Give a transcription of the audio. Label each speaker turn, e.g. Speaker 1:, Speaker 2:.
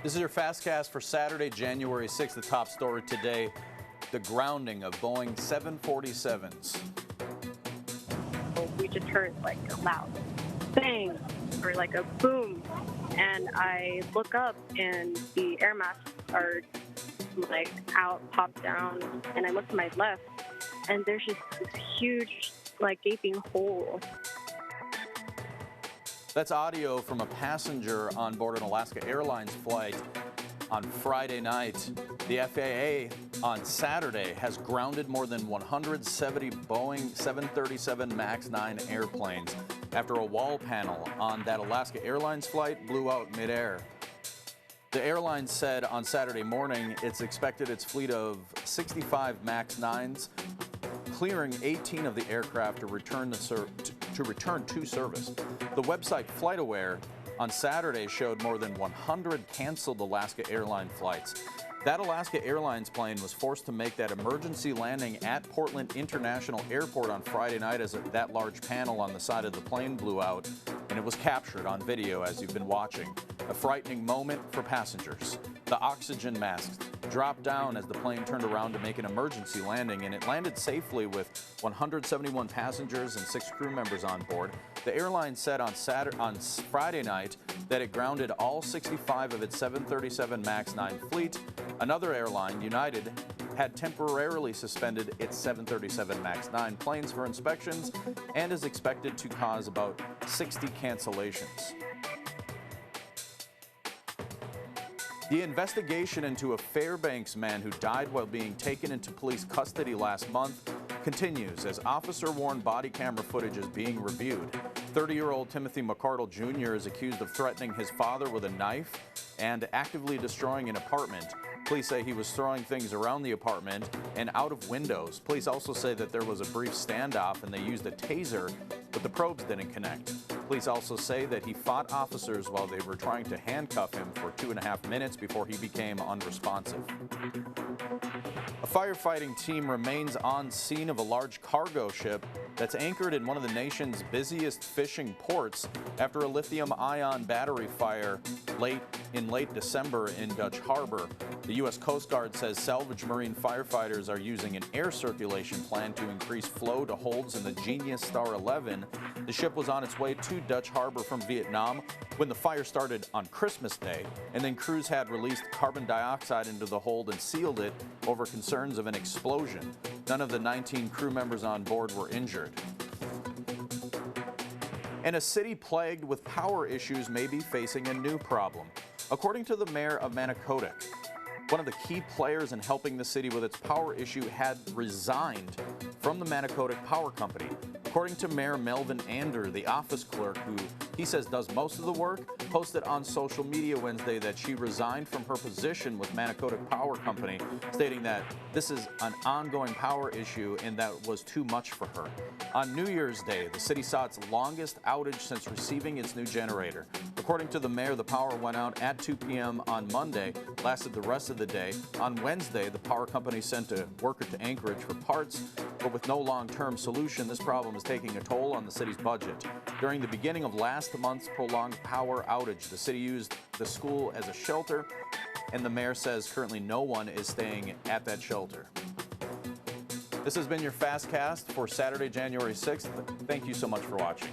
Speaker 1: This is your FastCast for Saturday, January 6th. The top story today, the grounding of Boeing 747s.
Speaker 2: We just heard like a loud bang or like a boom, and I look up and the air masks are like out, popped down, and I look to my left and there's just this huge like gaping hole.
Speaker 1: That's audio from a passenger on board an Alaska Airlines flight on Friday night. The FAA on Saturday has grounded more than 170 Boeing 737 MAX 9 airplanes after a wall panel on that Alaska Airlines flight blew out midair. The airline said on Saturday morning it's expected its fleet of 65 MAX 9s, clearing 18 of the aircraft to return to service. The website FlightAware on Saturday showed more than 100 canceled Alaska Airlines flights. That Alaska Airlines plane was forced to make that emergency landing at Portland International Airport on Friday night as that large panel on the side of the plane blew out, and it was captured on video as you've been watching. A frightening moment for passengers. The oxygen masks dropped down as the plane turned around to make an emergency landing, and it landed safely with 171 passengers and 6 crew members on board. The airline said on Friday night that it grounded all 65 of its 737 MAX 9 fleet. Another airline, United, had temporarily suspended its 737 MAX 9 planes for inspections and is expected to cause about 60 cancellations. The investigation into a Fairbanks man who died while being taken into police custody last month continues as officer-worn body camera footage is being reviewed. 30-year-old Timothy McArdle Jr. is accused of threatening his father with a knife and actively destroying an apartment. Police say he was throwing things around the apartment and out of windows. Police also say that there was a brief standoff and they used a taser, but the probes didn't connect. Police also say that he fought officers while they were trying to handcuff him for 2.5 minutes before he became unresponsive. A firefighting team remains on scene of a large cargo ship that's anchored in one of the nation's busiest fishing ports after a lithium-ion battery fire in late December in Dutch Harbor. The U.S. Coast Guard says salvage marine firefighters are using an air circulation plan to increase flow to holds in the Genius Star 11. The ship was on its way to Dutch Harbor from Vietnam when the fire started on Christmas Day, and then crews had released carbon dioxide into the hold and sealed it over concerns of an explosion. None of the 19 crew members on board were injured. And a city plagued with power issues may be facing a new problem. According to the mayor of Manicodic, one of the key players in helping the city with its power issue had resigned from the Manicodic Power Company. According to Mayor Melvin Ander, the office clerk, who he says does most of the work, posted on social media Wednesday that she resigned from her position with Manicodic Power Company, stating that this is an ongoing power issue and that was too much for her. On New Year's Day, the city saw its longest outage since receiving its new generator. According to the mayor, the power went out at 2 p.m. on Monday, lasted the rest of the day. On Wednesday, the power company sent a worker to Anchorage for parts, but with no long-term solution, this problem is taking a toll on the city's budget. During the beginning of last month's prolonged power outage, the city used the school as a shelter, and the mayor says currently no one is staying at that shelter. This has been your FastCast for Saturday, January 6th. Thank you so much for watching.